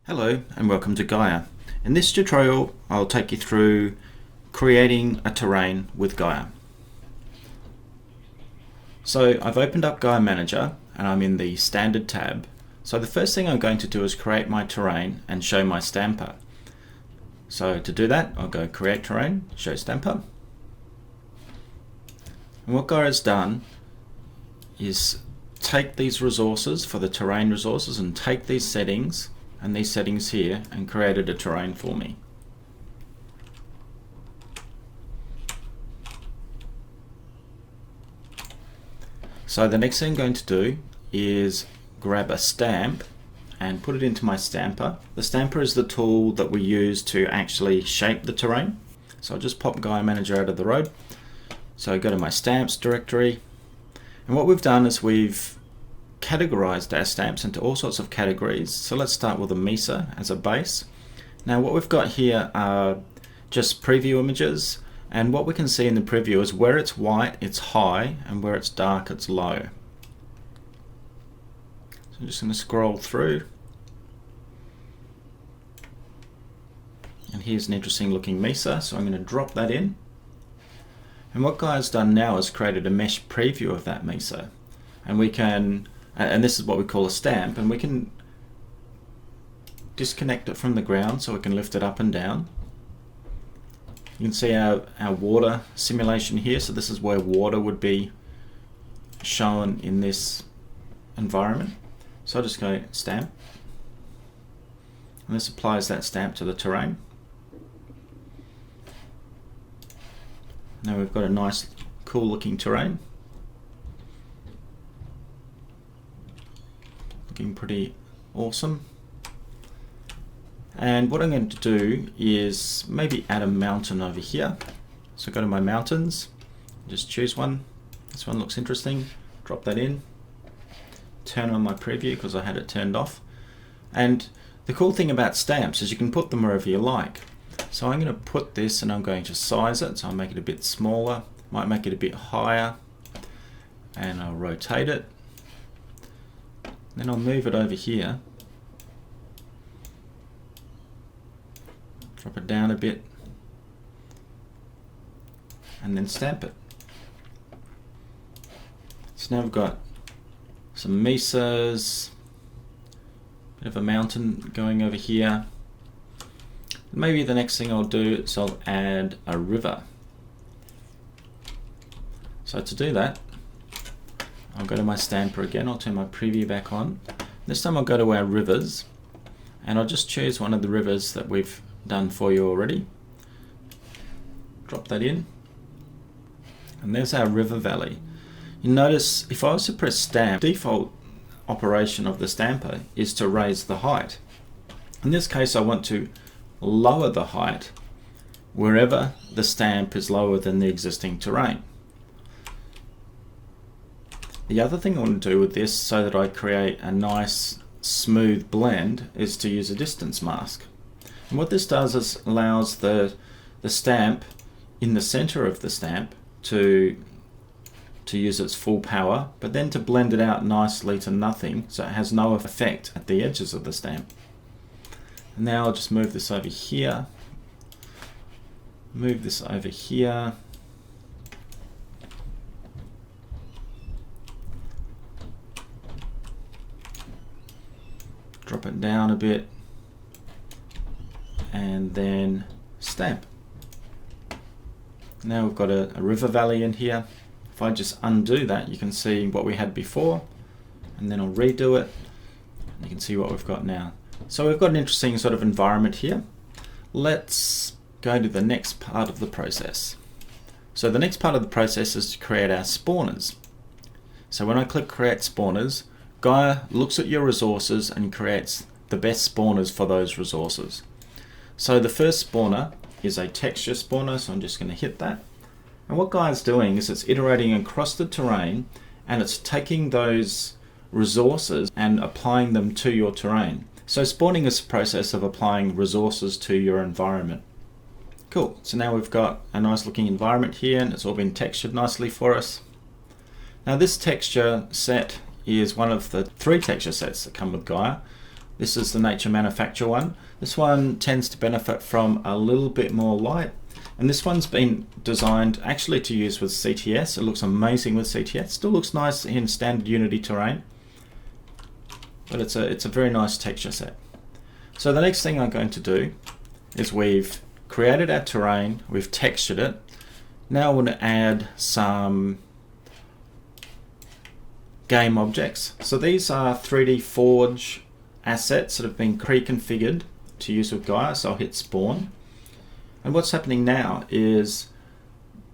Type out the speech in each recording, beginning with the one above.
Hello and welcome to Gaia. In this tutorial I'll take you through creating a terrain with Gaia. So I've opened up Gaia Manager and I'm in the Standard tab. So the first thing I'm going to do is create my terrain and show my stamper. So to do that I'll go Create Terrain, Show Stamper. And what Gaia has done is take these resources for the terrain resources and take these settings and these settings here and created a terrain for me. So the next thing I'm going to do is grab a stamp and put it into my stamper. The stamper is the tool that we use to actually shape the terrain. So I'll just pop Gaia Manager out of the road. So I go to my stamps directory, and what we've done is we've categorized our stamps into all sorts of categories. So let's start with a MESA as a base. Now what we've got here are just preview images, and what we can see in the preview is where it's white it's high and where it's dark it's low. So I'm just going to scroll through, and here's an interesting looking MESA, so I'm going to drop that in. And what Gaia's done now is created a mesh preview of that MESA, and we can, and this is what we call a stamp, and we can disconnect it from the ground so we can lift it up and down. You can see our water simulation here, so this is where water would be shown in this environment. So I'll just go stamp, and this applies that stamp to the terrain. Now we've got a nice cool looking terrain. Looking pretty awesome. And what I'm going to do is maybe add a mountain over here. So go to my mountains, just choose one. This one looks interesting. Drop that in. Turn on my preview because I had it turned off. And the cool thing about stamps is you can put them wherever you like. So I'm going to put this and I'm going to size it. So I'll make it a bit smaller, might make it a bit higher, and I'll rotate it. Then I'll move it over here, drop it down a bit, and then stamp it. So now we've got some mesas, bit of a mountain going over here. Maybe the next thing I'll do is I'll add a river. So to do that, I'll go to my stamper again, I'll turn my preview back on. This time I'll go to our rivers, and I'll just choose one of the rivers that we've done for you already. Drop that in, and there's our river valley. You notice if I was to press stamp, default operation of the stamper is to raise the height. In this case I want to lower the height wherever the stamp is lower than the existing terrain. The other thing I want to do with this so that I create a nice smooth blend is to use a distance mask. And what this does is allows the stamp in the center of the stamp to use its full power, but then to blend it out nicely to nothing so it has no effect at the edges of the stamp. And now I'll just move this over here, move this over here, drop it down a bit, and then stamp. Now we've got a river valley in here. If I just undo that, you can see what we had before, and then I'll redo it, and you can see what we've got now. So we've got an interesting sort of environment here. Let's go to the next part of the process. So the next part of the process is to create our spawners. So when I click Create Spawners, Gaia looks at your resources and creates the best spawners for those resources. So the first spawner is a texture spawner, so I'm just going to hit that. And what Gaia's doing is it's iterating across the terrain, and it's taking those resources and applying them to your terrain. So spawning is a process of applying resources to your environment. Cool, so now we've got a nice looking environment here, and it's all been textured nicely for us. Now this texture set is one of the 3 texture sets that come with Gaia. This is the Nature Manufacture one. This one tends to benefit from a little bit more light. And this one's been designed actually to use with CTS. It looks amazing with CTS. Still looks nice in standard Unity terrain. But it's a very nice texture set. So the next thing I'm going to do is we've created our terrain, we've textured it. Now I want to add some game objects. So these are 3D Forge assets that have been pre-configured to use with Gaia. So I'll hit spawn. And what's happening now is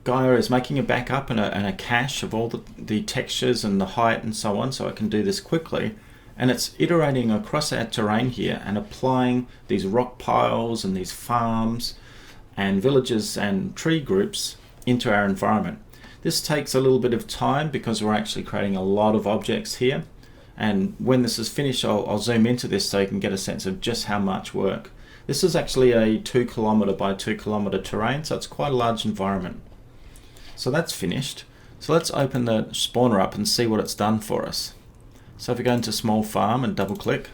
Gaia is making a backup and a cache of all the textures and the height and so on, so I can do this quickly. And it's iterating across our terrain here and applying these rock piles and these farms and villages and tree groups into our environment. This takes a little bit of time because we're actually creating a lot of objects here. And when this is finished, I'll zoom into this so you can get a sense of just how much work. This is actually a 2 kilometer by 2 kilometer terrain, so it's quite a large environment. So that's finished. So let's open the spawner up and see what it's done for us. So if we go into small farm and double click,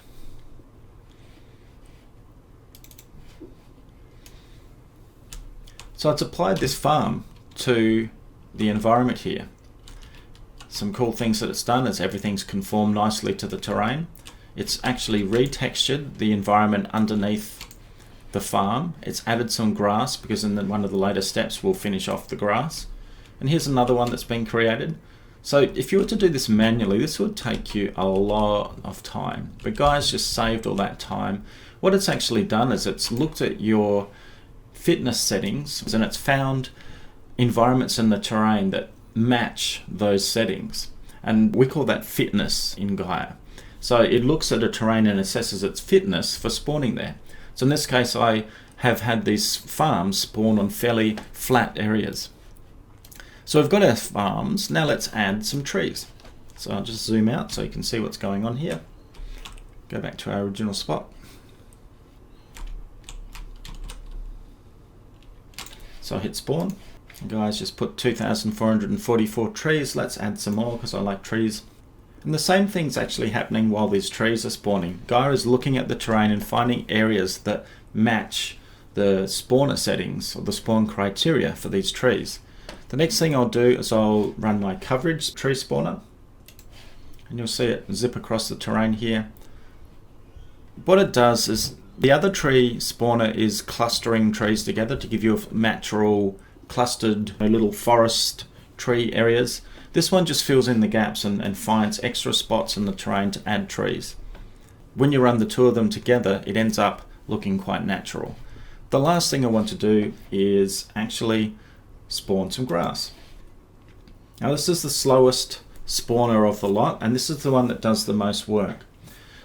so it's applied this farm to the environment here. Some cool things that it's done is everything's conformed nicely to the terrain. It's actually retextured the environment underneath the farm. It's added some grass because in one of the later steps we'll finish off the grass. And here's another one that's been created. So if you were to do this manually, this would take you a lot of time. But Gaia's just saved all that time. What it's actually done is it's looked at your fitness settings and it's found environments in the terrain that match those settings. And we call that fitness in Gaia. So it looks at a terrain and assesses its fitness for spawning there. So in this case, I have had these farms spawn on fairly flat areas. So we've got our farms. Now let's add some trees. So I'll just zoom out so you can see what's going on here. Go back to our original spot. So I hit spawn. Guys, just put 2,444 trees. Let's add some more because I like trees. And the same thing's actually happening while these trees are spawning. Gaia is looking at the terrain and finding areas that match the spawner settings or the spawn criteria for these trees. The next thing I'll do is I'll run my coverage tree spawner. And you'll see it zip across the terrain here. What it does is the other tree spawner is clustering trees together to give you a natural clustered little forest tree areas. This one just fills in the gaps and finds extra spots in the terrain to add trees. When you run the two of them together, it ends up looking quite natural. The last thing I want to do is actually spawn some grass. Now this is the slowest spawner of the lot, and this is the one that does the most work.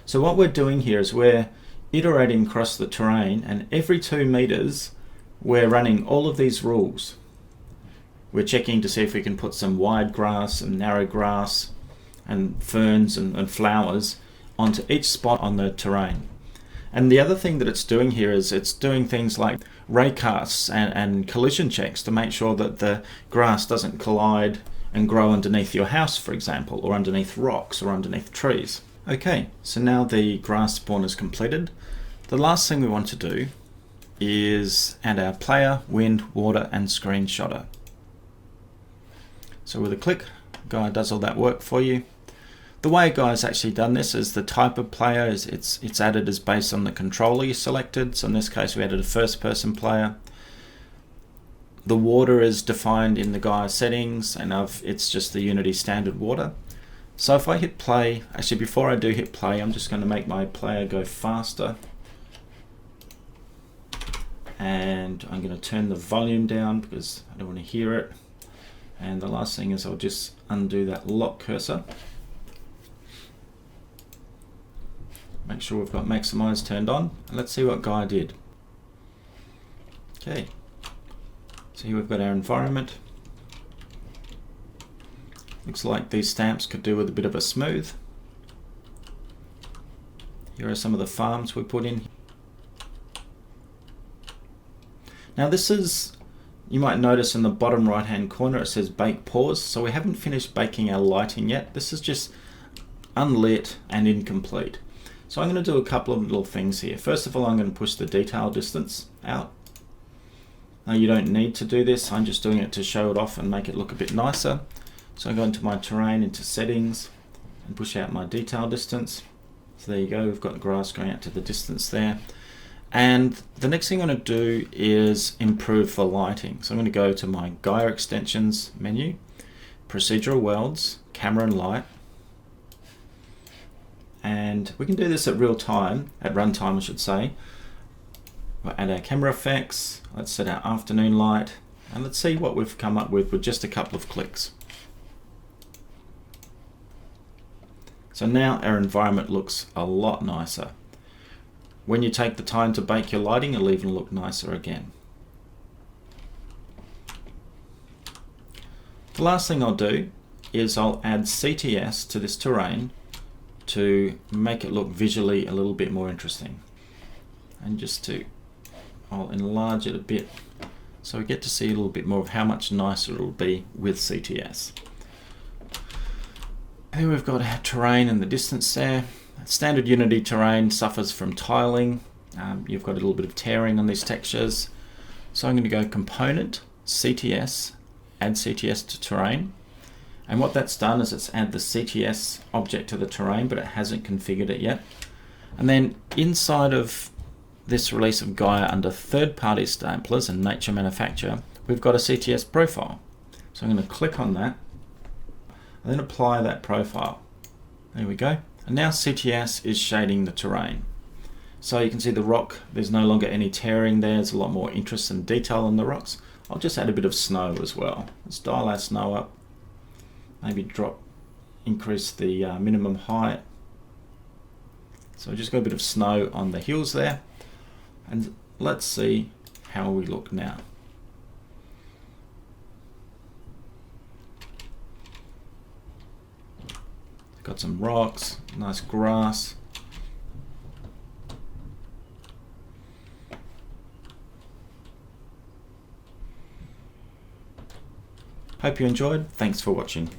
So what we're doing here is we're iterating across the terrain, and every 2 meters we're running all of these rules. We're checking to see if we can put some wide grass and narrow grass and ferns and flowers onto each spot on the terrain. And the other thing that it's doing here is it's doing things like raycasts and collision checks to make sure that the grass doesn't collide and grow underneath your house, for example, or underneath rocks or underneath trees. Okay, so now the grass spawn is completed. The last thing we want to do is add our player, wind, water, and screenshotter. So with a click, Gaia does all that work for you. The way Gaia's actually done this is the type of player is it's added as based on the controller you selected. So in this case, we added a first-person player. The water is defined in the Gaia settings, and it's just the Unity standard water. So if I hit play, actually before I do hit play, I'm just going to make my player go faster. And I'm going to turn the volume down because I don't want to hear it. And the last thing is I'll just undo that lock cursor. Make sure we've got maximize turned on. And let's see what Gaia did. Okay. So here we've got our environment. Looks like these stamps could do with a bit of a smooth. Here are some of the farms we put in. Now this is, you might notice in the bottom right hand corner it says bake pause. So we haven't finished baking our lighting yet. This is just unlit and incomplete. So I'm going to do a couple of little things here. First of all, I'm going to push the detail distance out. Now you don't need to do this, I'm just doing it to show it off and make it look a bit nicer. So I go into my terrain, into settings, and push out my detail distance. So there you go, we've got the grass going out to the distance there. And the next thing I'm going to do is improve the lighting. So I'm going to go to my Gaia extensions menu, procedural worlds, camera and light. And we can do this at real time, at runtime I should say. We'll add our camera effects, let's set our afternoon light, and let's see what we've come up with just a couple of clicks. So now our environment looks a lot nicer. When you take the time to bake your lighting, it'll even look nicer again. The last thing I'll do is I'll add CTS to this terrain to make it look visually a little bit more interesting. And I'll enlarge it a bit so we get to see a little bit more of how much nicer it'll be with CTS. Here we've got our terrain in the distance there. Standard Unity terrain suffers from tiling. You've got a little bit of tearing on these textures. So I'm going to go Component, CTS, add CTS to terrain. And what that's done is it's add the CTS object to the terrain, but it hasn't configured it yet. And then inside of this release of Gaia under third-party samplers and nature manufacture, we've got a CTS profile. So I'm going to click on that and then apply that profile. There we go. And now CTS is shading the terrain. So you can see the rock, there's no longer any tearing there, there's a lot more interest and detail in the rocks. I'll just add a bit of snow as well. Let's dial our snow up, maybe increase the minimum height. So just got a bit of snow on the hills there. And let's see how we look now. Got some rocks, nice grass. Hope you enjoyed. Thanks for watching.